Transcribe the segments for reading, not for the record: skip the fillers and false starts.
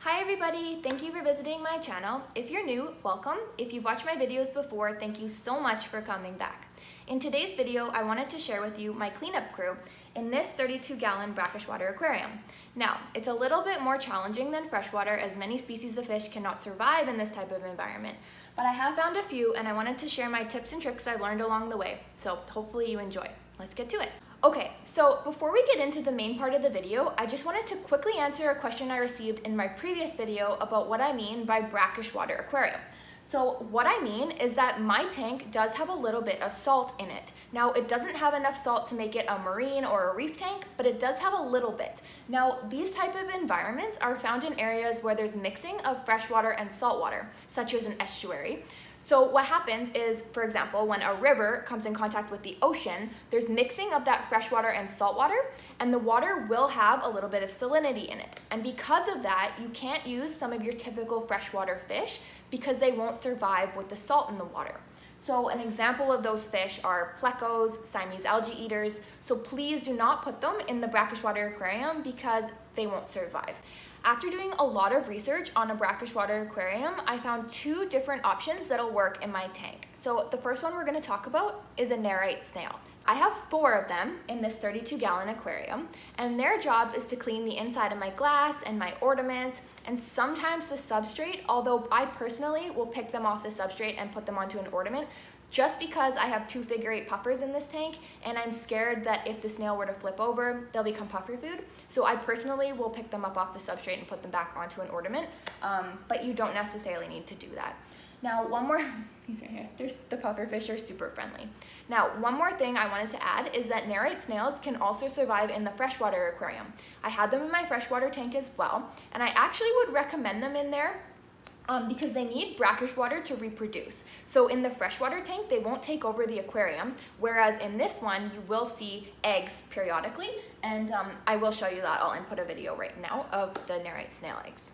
Hi everybody, thank you for visiting my channel. If you're new, welcome. If you've watched my videos before, thank you so much for coming back. In today's video, I wanted to share with you my cleanup crew in this 32-gallon brackish water aquarium. Now, it's a little bit more challenging than freshwater as many species of fish cannot survive in this type of environment, but I have found a few and I wanted to share my tips and tricks I've learned along the way, so hopefully you enjoy. Let's get to it. Okay, so before we get into the main part of the video, I just wanted to quickly answer a question I received in my previous video about what I mean by brackish water aquarium. So what I mean is that my tank does have a little bit of salt in it. Now, it doesn't have enough salt to make it a marine or a reef tank, but it does have a little bit. Now, these type of environments are found in areas where there's mixing of freshwater and saltwater, such as an estuary. So what happens is, for example, when a river comes in contact with the ocean, there's mixing of that freshwater and saltwater, and the water will have a little bit of salinity in it. And because of that, you can't use some of your typical freshwater fish because they won't survive with the salt in the water. So an example of those fish are plecos, Siamese algae eaters. So please do not put them in the brackish water aquarium because they won't survive. After doing a lot of research on a brackish water aquarium, I found two different options that'll work in my tank. So the first one we're going to talk about is a Nerite snail. I have 4 of them in this 32-gallon aquarium, and their job is to clean the inside of my glass and my ornaments, and sometimes the substrate, although I personally will pick them off the substrate and put them onto an ornament, just because I have 2 figure-8 puffers in this tank, and I'm scared that if the snail were to flip over, they'll become puffer food. So I personally will pick them up off the substrate and put them back onto an ornament, but you don't necessarily need to do that. Now, one more, these right here, the puffer fish are super friendly. Now, one more thing I wanted to add is that Nerite snails can also survive in the freshwater aquarium. I had them in my freshwater tank as well, and I actually would recommend them in there because they need brackish water to reproduce. So in the freshwater tank, they won't take over the aquarium, whereas in this one, you will see eggs periodically, and I will show you that. I'll input a video right now of the Nerite snail eggs.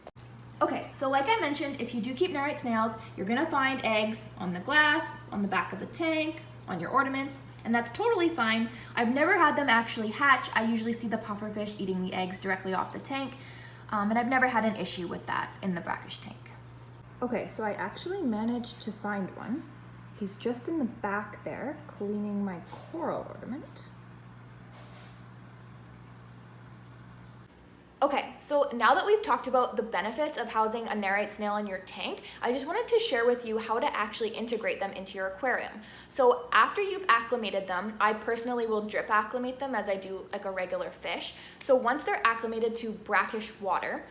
Okay, so like I mentioned, if you do keep Nerite snails, you're gonna find eggs on the glass, on the back of the tank, on your ornaments, and that's totally fine. I've never had them actually hatch. I usually see the pufferfish eating the eggs directly off the tank, and I've never had an issue with that in the brackish tank. Okay, so I actually managed to find one. He's just in the back there, cleaning my coral ornament. Okay, so now that we've talked about the benefits of housing a Nerite snail in your tank, I just wanted to share with you how to actually integrate them into your aquarium. So after you've acclimated them, I personally will drip acclimate them as I do like a regular fish. So once they're acclimated to brackish water,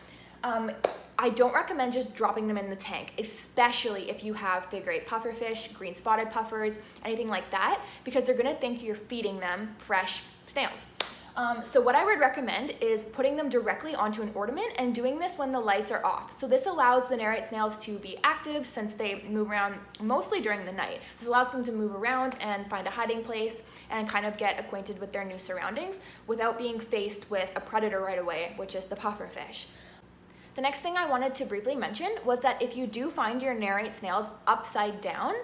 I don't recommend just dropping them in the tank, especially if you have figure-8 pufferfish, green spotted puffers, anything like that, because they're gonna think you're feeding them fresh snails. So what I would recommend is putting them directly onto an ornament and doing this when the lights are off. So this allows the Nerite snails to be active since they move around mostly during the night. This allows them to move around and find a hiding place and kind of get acquainted with their new surroundings without being faced with a predator right away, which is the pufferfish. The next thing I wanted to briefly mention was that if you do find your Nerite snails upside down,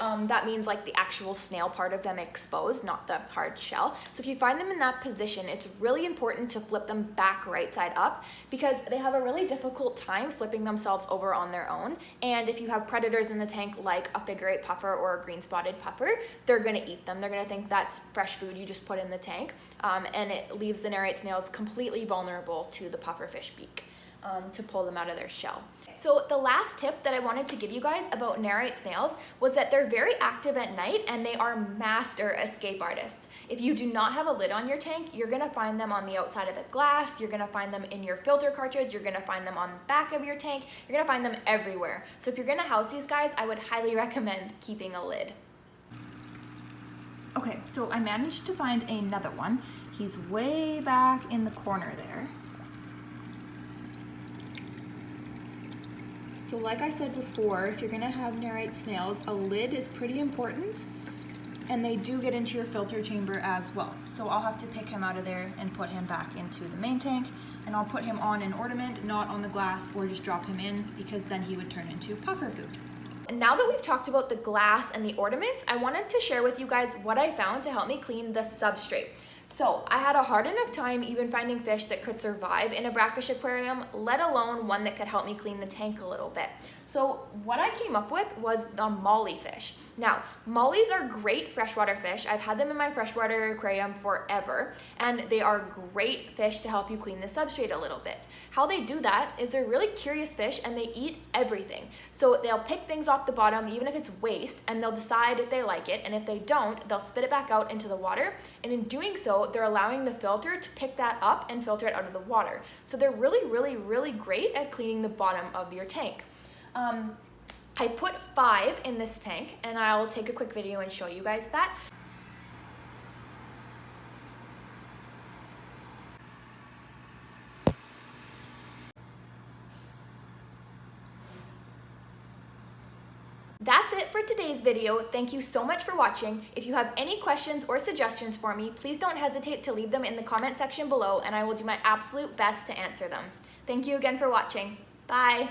that means like the actual snail part of them exposed, not the hard shell. So if you find them in that position, it's really important to flip them back right side up because they have a really difficult time flipping themselves over on their own. And if you have predators in the tank like a figure-8 puffer or a green spotted puffer, they're gonna eat them. They're gonna think that's fresh food you just put in the tank, and it leaves the Nerite snails completely vulnerable to the pufferfish beak. To pull them out of their shell. So the last tip that I wanted to give you guys about Nerite snails was that they're very active at night and they are master escape artists. If you do not have a lid on your tank, you're gonna find them on the outside of the glass, you're gonna find them in your filter cartridge, you're gonna find them on the back of your tank, you're gonna find them everywhere. So if you're gonna house these guys, I would highly recommend keeping a lid. Okay, so I managed to find another one. He's way back in the corner there. So like I said before, if you're gonna have Nerite snails, a lid is pretty important, and they do get into your filter chamber as well. So I'll have to pick him out of there and put him back into the main tank, and I'll put him on an ornament, not on the glass, or just drop him in, because then he would turn into puffer food. And now that we've talked about the glass and the ornaments, I wanted to share with you guys what I found to help me clean the substrate. So I had a hard enough time even finding fish that could survive in a brackish aquarium, let alone one that could help me clean the tank a little bit. So what I came up with was the molly fish. Now, mollies are great freshwater fish. I've had them in my freshwater aquarium forever, and they are great fish to help you clean the substrate a little bit. How they do that is they're really curious fish and they eat everything. So they'll pick things off the bottom, even if it's waste, and they'll decide if they like it, and if they don't, they'll spit it back out into the water, and in doing so, they're allowing the filter to pick that up and filter it out of the water. So they're really great at cleaning the bottom of your tank. I put 5 in this tank, and I'll take a quick video and show you guys that. That's it for today's video. Thank you so much for watching. If you have any questions or suggestions for me, please don't hesitate to leave them in the comment section below, and I will do my absolute best to answer them. Thank you again for watching. Bye.